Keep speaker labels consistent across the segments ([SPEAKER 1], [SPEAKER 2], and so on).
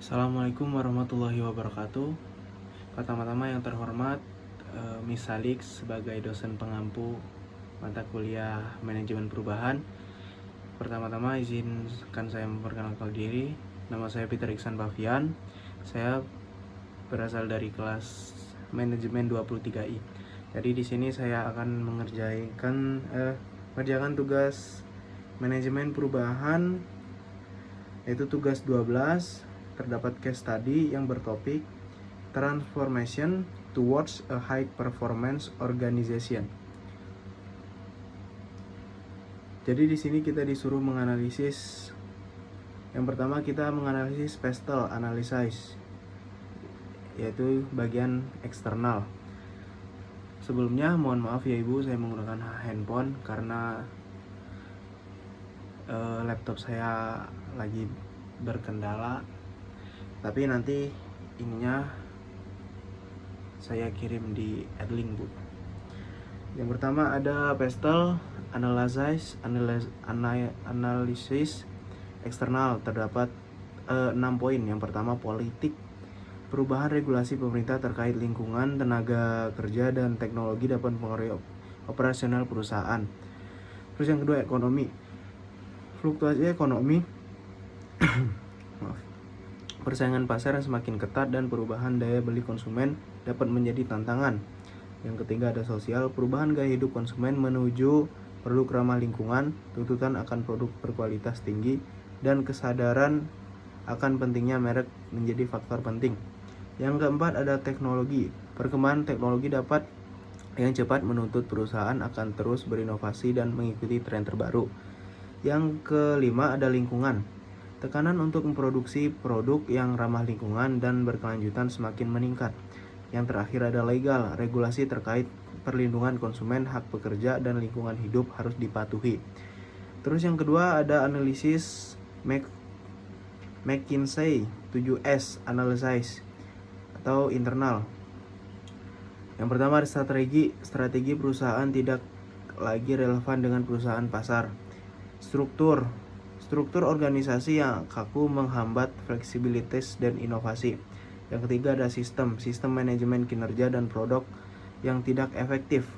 [SPEAKER 1] Assalamualaikum warahmatullahi wabarakatuh. Pertama-tama yang terhormat, Miss Salix sebagai dosen pengampu mata kuliah manajemen perubahan. Pertama-tama izinkan saya memperkenalkan diri. Nama saya Peter Iksan Bavian. Saya berasal dari kelas manajemen 23I. Jadi di sini saya akan mengerjakan tugas manajemen perubahan, yaitu tugas 12. Terdapat case study yang bertopik Transformation towards a high performance organization. Jadi di sini kita disuruh menganalisis. Yang pertama kita menganalisis pestle analysis, yaitu bagian eksternal. Sebelumnya mohon maaf ya Ibu, saya menggunakan handphone karena laptop saya lagi berkendala. Tapi nanti ininya saya kirim di Adlink, Bu. Yang pertama ada pestle analysis eksternal. Terdapat 6 poin. Yang pertama politik, perubahan regulasi pemerintah terkait lingkungan, tenaga kerja, dan teknologi dapat mempengaruhi operasional perusahaan. Terus yang kedua ekonomi, fluktuasi ekonomi persaingan pasar yang semakin ketat dan perubahan daya beli konsumen dapat menjadi tantangan. Yang ketiga ada sosial, perubahan gaya hidup konsumen menuju produk ramah lingkungan, tuntutan akan produk berkualitas tinggi, dan kesadaran akan pentingnya merek menjadi faktor penting. Yang keempat ada teknologi, perkembangan teknologi dapat yang cepat menuntut perusahaan akan terus berinovasi dan mengikuti tren terbaru. Yang kelima ada lingkungan, tekanan untuk memproduksi produk yang ramah lingkungan dan berkelanjutan semakin meningkat. Yang terakhir ada legal, regulasi terkait perlindungan konsumen, hak pekerja, dan lingkungan hidup harus dipatuhi. Terus yang kedua ada analisis McKinsey 7S analysis atau internal. Yang pertama ada strategi perusahaan tidak lagi relevan dengan perusahaan pasar. Struktur organisasi yang kaku menghambat fleksibilitas dan inovasi. Yang ketiga ada sistem manajemen kinerja dan produk yang tidak efektif.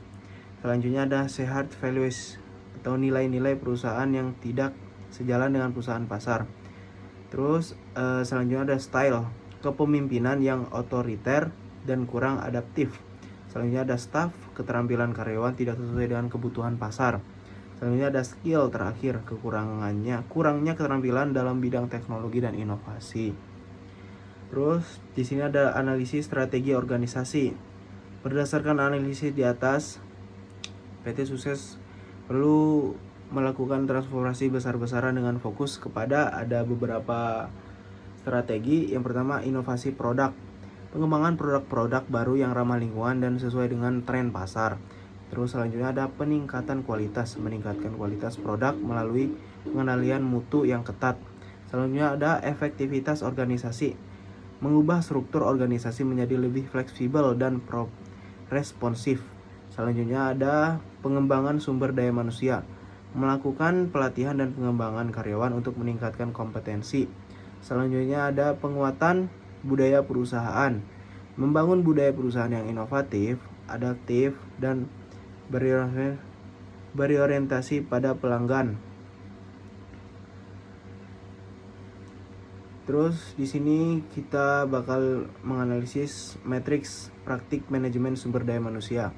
[SPEAKER 1] Selanjutnya ada shared values atau nilai-nilai perusahaan yang tidak sejalan dengan perusahaan pasar. Terus selanjutnya ada style, kepemimpinan yang otoriter dan kurang adaptif. Selanjutnya ada staff, keterampilan karyawan tidak sesuai dengan kebutuhan pasar. Selanjutnya ada skill terakhir, kurangnya keterampilan dalam bidang teknologi dan inovasi. Terus di sini ada analisis strategi organisasi. Berdasarkan analisis di atas, PT sukses perlu melakukan transformasi besar-besaran dengan fokus kepada ada beberapa strategi. Yang pertama inovasi produk, pengembangan produk-produk baru yang ramah lingkungan dan sesuai dengan tren pasar. Terus selanjutnya ada meningkatkan kualitas produk melalui pengendalian mutu yang ketat. Selanjutnya ada efektivitas organisasi, mengubah struktur organisasi menjadi lebih fleksibel dan responsif. Selanjutnya ada pengembangan sumber daya manusia, melakukan pelatihan dan pengembangan karyawan untuk meningkatkan kompetensi. Selanjutnya ada penguatan budaya perusahaan, membangun budaya perusahaan yang inovatif, adaptif, dan berorientasi pada pelanggan. Terus di sini kita bakal menganalisis matriks praktik manajemen sumber daya manusia.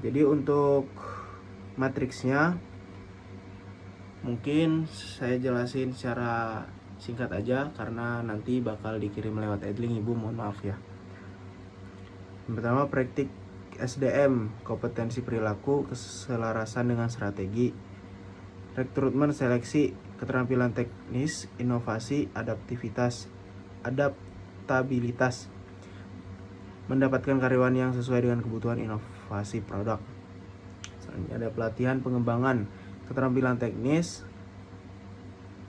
[SPEAKER 1] Jadi untuk matriksnya mungkin saya jelasin secara singkat aja karena nanti bakal dikirim lewat Adlink, Ibu, mohon maaf ya. Yang pertama praktik SDM, kompetensi perilaku, keselarasan dengan strategi, rekrutmen seleksi, keterampilan teknis, inovasi, adaptabilitas, mendapatkan karyawan yang sesuai dengan kebutuhan inovasi produk. Selanjutnya ada pelatihan pengembangan keterampilan teknis,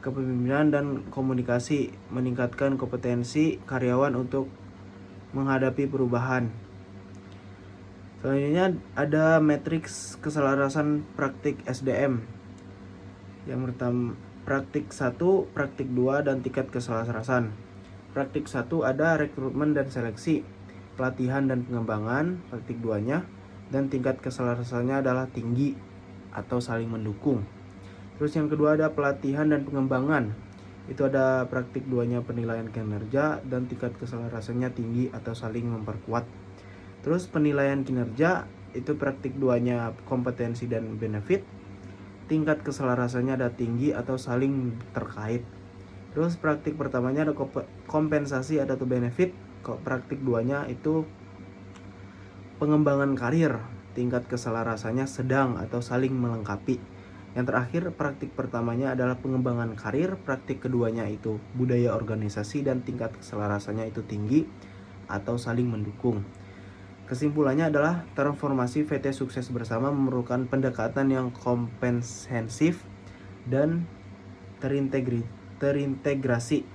[SPEAKER 1] kepemimpinan dan komunikasi, meningkatkan kompetensi karyawan untuk menghadapi perubahan. Selanjutnya ada matriks keselarasan praktik SDM. Yang pertama praktik 1, praktik 2, dan tingkat keselarasan. Praktik 1 ada rekrutmen dan seleksi, pelatihan dan pengembangan, praktik 2-nya, dan tingkat keselarasannya adalah tinggi atau saling mendukung. Terus yang kedua ada pelatihan dan pengembangan. Itu ada praktik 2-nya penilaian kinerja dan tingkat keselarasannya tinggi atau saling memperkuat. Terus penilaian kinerja itu praktik 2-nya kompetensi dan benefit. Tingkat keselarasannya ada tinggi atau saling terkait. Terus praktik pertamanya ada kompensasi atau benefit. Praktik 2-nya itu pengembangan karir. Tingkat keselarasannya sedang atau saling melengkapi. Yang terakhir, praktik pertamanya adalah pengembangan karir, praktik keduanya itu budaya organisasi dan tingkat keselarasannya itu tinggi atau saling mendukung. Kesimpulannya adalah transformasi VT sukses bersama memerlukan pendekatan yang komprehensif dan terintegrasi.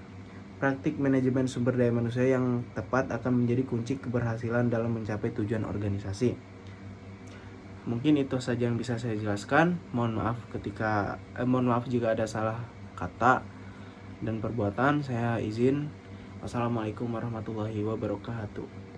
[SPEAKER 1] Praktik manajemen sumber daya manusia yang tepat akan menjadi kunci keberhasilan dalam mencapai tujuan organisasi. Mungkin itu saja yang bisa saya jelaskan. Mohon maaf jika ada salah kata dan perbuatan. Saya izin. Wassalamualaikum warahmatullahi wabarakatuh.